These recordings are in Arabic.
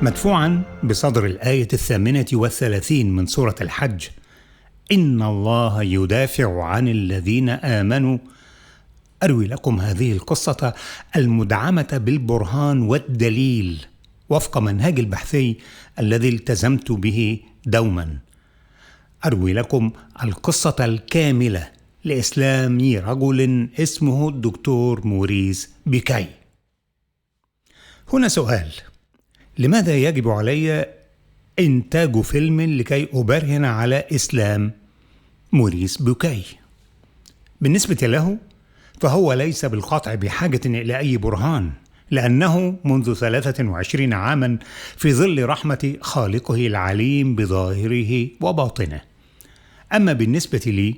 مدفوعا بصدر الآية 38 من سورة الحج: إن الله يدافع عن الذين آمنوا. أروي لكم هذه القصة المدعمة بالبرهان والدليل وفق منهج البحثي الذي التزمت به دوما. أروي لكم القصة الكاملة لإسلام رجل اسمه الدكتور موريس بوكاي. هنا سؤال: لماذا يجب علي إنتاج فيلم لكي أبرهن على إسلام موريس بوكاي؟ بالنسبة له فهو ليس بالقطع بحاجة إلى أي برهان، لأنه منذ 23 عاما في ظل رحمة خالقه العليم بظاهره وباطنه. أما بالنسبة لي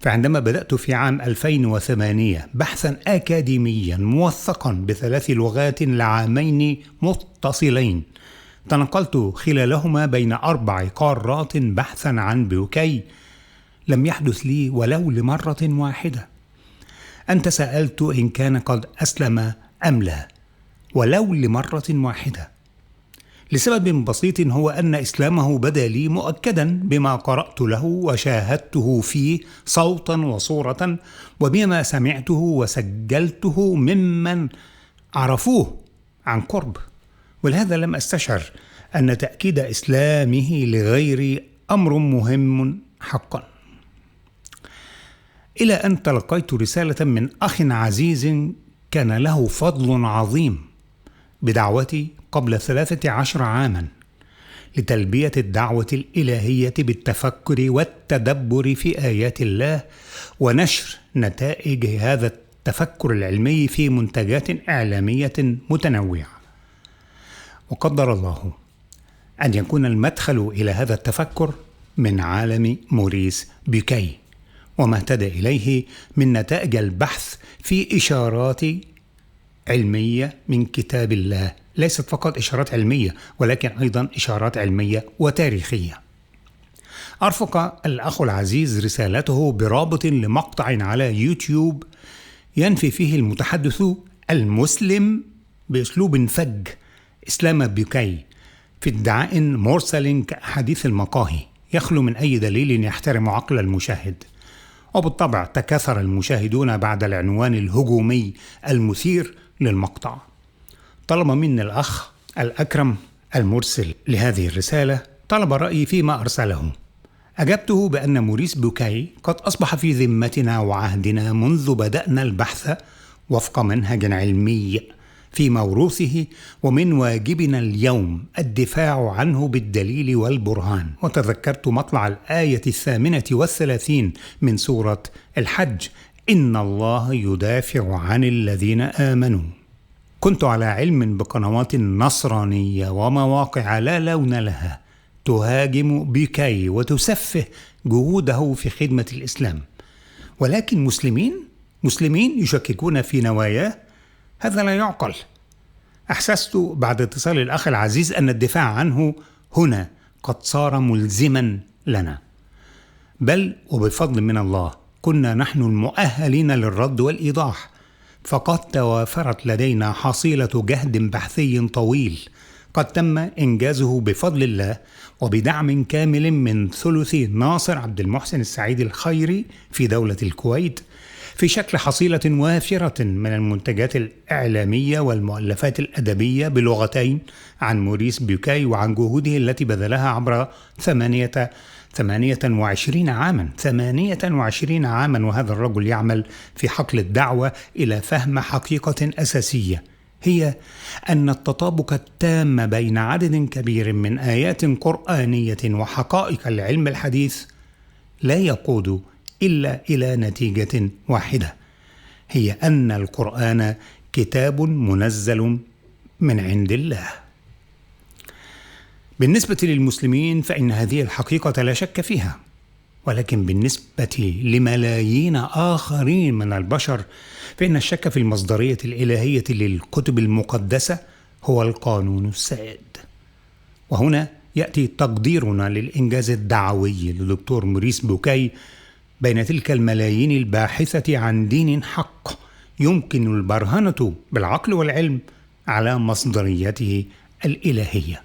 فعندما بدأت في عام 2008 بحثا أكاديميا موثقا ب3 لغات لعامين متصلين، تنقلت خلالهما بين 4 قارات بحثا عن بوكاي، لم يحدث لي ولو لمرة واحدة أن تساءلت إن كان قد أسلم أم لا، ولو لمرة واحدة، لسبب بسيط، هو أن إسلامه بدا لي مؤكدا بما قرأت له وشاهدته فيه صوتا وصورة، وبما سمعته وسجلته ممن عرفوه عن قرب. ولهذا لم أستشعر أن تأكيد إسلامه لغيري أمر مهم حقا، إلى أن تلقيت رسالة من أخ عزيز كان له فضل عظيم بدعوتي قبل 13 عاما لتلبية الدعوة الإلهية بالتفكر والتدبر في آيات الله ونشر نتائج هذا التفكر العلمي في منتجات إعلامية متنوعة. وقدر الله أن يكون المدخل إلى هذا التفكر من عالم موريس بوكاي، وما اهتدى إليه من نتائج البحث في إشارات علمية من كتاب الله، ليست فقط إشارات علمية ولكن أيضا إشارات علمية وتاريخية. أرفق الأخ العزيز رسالته برابط لمقطع على يوتيوب ينفي فيه المتحدث المسلم بأسلوب فج إسلام بوكاي في ادعاء مرسل كأحاديث المقاهي يخلو من أي دليل يحترم عقل المشاهد. وبالطبع تكاثر المشاهدون بعد العنوان الهجومي المثير للمقطع. طلب مني الأخ الأكرم المرسل لهذه الرسالة طلب رأيي فيما أرسله. أجبته بأن موريس بوكاي قد أصبح في ذمتنا وعهدنا منذ بدأنا البحث وفق منهج علمي في موروثه، ومن واجبنا اليوم الدفاع عنه بالدليل والبرهان. وتذكرت مطلع الآية 38 من سورة الحج: إن الله يدافع عن الذين آمنوا. كنت على علم بقنوات نصرانية ومواقع لا لون لها تهاجم بوكاي وتسفه جهوده في خدمة الإسلام، ولكن مسلمين يشككون في نواياه. هذا لا يعقل. أحسست بعد اتصال الأخ العزيز أن الدفاع عنه هنا قد صار ملزما لنا، بل وبفضل من الله كنا نحن المؤهلين للرد والإيضاح، فقد توافرت لدينا حصيلة جهد بحثي طويل قد تم إنجازه بفضل الله وبدعم كامل من ثلث ناصر عبد المحسن السعيد الخيري في دولة الكويت، في شكل حصيلة وافرة من المنتجات الإعلامية والمؤلفات الأدبية بلغتين عن موريس بوكاي وعن جهوده التي بذلها عبر 28 عاما، وهذا الرجل يعمل في حقل الدعوة إلى فهم حقيقة أساسية، هي أن التطابق التام بين عدد كبير من آيات قرآنية وحقائق العلم الحديث لا يقود إلا إلى نتيجة واحدة، هي أن القرآن كتاب منزل من عند الله. بالنسبة للمسلمين فإن هذه الحقيقة لا شك فيها، ولكن بالنسبة لملايين آخرين من البشر فإن الشك في المصدرية الإلهية للكتب المقدسة هو القانون السائد. وهنا يأتي تقديرنا للإنجاز الدعوي لدكتور موريس بوكاي بين تلك الملايين الباحثة عن دين حق يمكن البرهنة بالعقل والعلم على مصدريته الإلهية.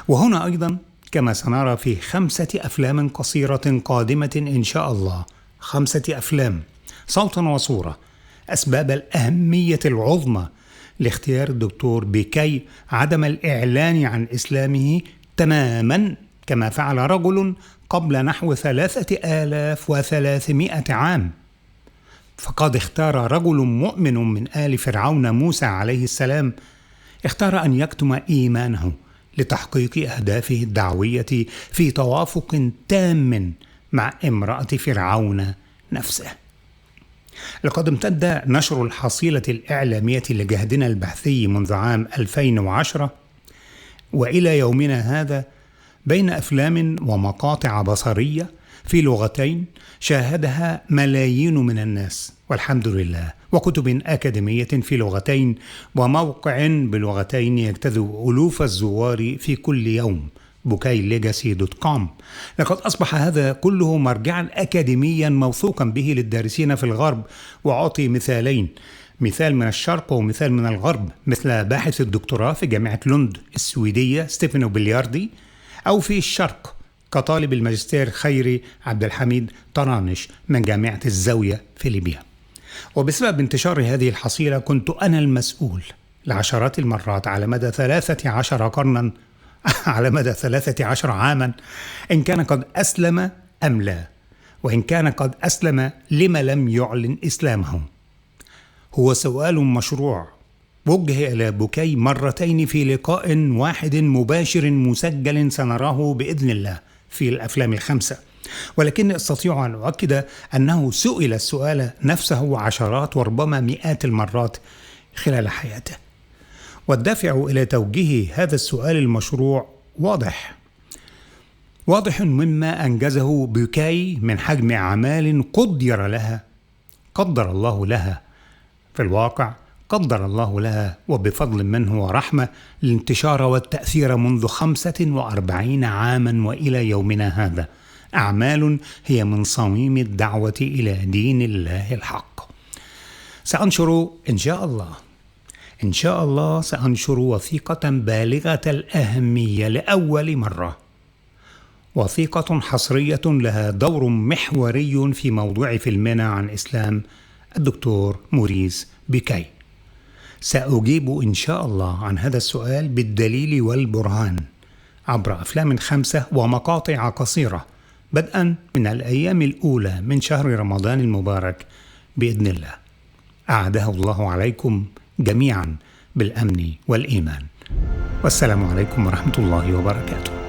وهنا أيضا كما سنرى في 5 أفلام قصيرة قادمة إن شاء الله، 5 أفلام صوتا وصورة، أسباب الأهمية العظمى لاختيار الدكتور بكي عدم الإعلان عن إسلامه تماما كما فعل رجل قبل نحو 3300 عام. فقد اختار رجل مؤمن من آل فرعون موسى عليه السلام، اختار أن يكتم إيمانه لتحقيق أهدافه الدعوية في توافق تام مع امرأة فرعون نفسه. لقد امتد نشر الحصيلة الإعلامية لجهدنا البحثي منذ عام 2010 وإلى يومنا هذا بين أفلام ومقاطع بصرية في لغتين شاهدها ملايين من الناس والحمد لله، وكتب أكاديمية في لغتين، وموقع بلغتين يجتذب ألوف الزوار في كل يوم، bukaylegacy.com. لقد أصبح هذا كله مرجعا أكاديميا موثوقا به للدارسين في الغرب. وأعطي مثالين، مثال من الشرق ومثال من الغرب، مثل باحث الدكتوراه في جامعة لوند السويدية ستيفانو بلياردي، أو في الشرق كطالب الماجستير خيري عبد الحميد طرانش من جامعة الزاوية في ليبيا. وبسبب انتشار هذه الحصيلة كنت أنا المسؤول لعشرات المرات على مدى 13 قرنا على مدى 13 عاما إن كان قد أسلم أم لا، وإن كان قد أسلم لما لم يعلن إسلامه. هو سؤال مشروع وجه إلى بوكاي مرتين في لقاء واحد مباشر مسجل سنراه بإذن الله في الأفلام ال5، ولكن أستطيع أن أؤكد أنه سئل السؤال نفسه عشرات وربما مئات المرات خلال حياته. والدافع إلى توجيه هذا السؤال المشروع واضح مما أنجزه بوكاي من حجم أعمال قدر الله لها في الواقع، قدر الله لها وبفضل منه ورحمة الانتشار والتأثير منذ 45 عاما وإلى يومنا هذا. أعمال هي من صميم الدعوة إلى دين الله الحق. سأنشر إن شاء الله سأنشر وثيقة بالغة الأهمية لأول مرة، وثيقة حصرية لها دور محوري في موضوع فيلمنا عن إسلام الدكتور موريس بوكاي. سأجيب إن شاء الله عن هذا السؤال بالدليل والبرهان عبر أفلام 5 ومقاطع قصيرة بدءا من الأيام الأولى من شهر رمضان المبارك بإذن الله. أعاده الله عليكم جميعا بالأمن والإيمان، والسلام عليكم ورحمة الله وبركاته.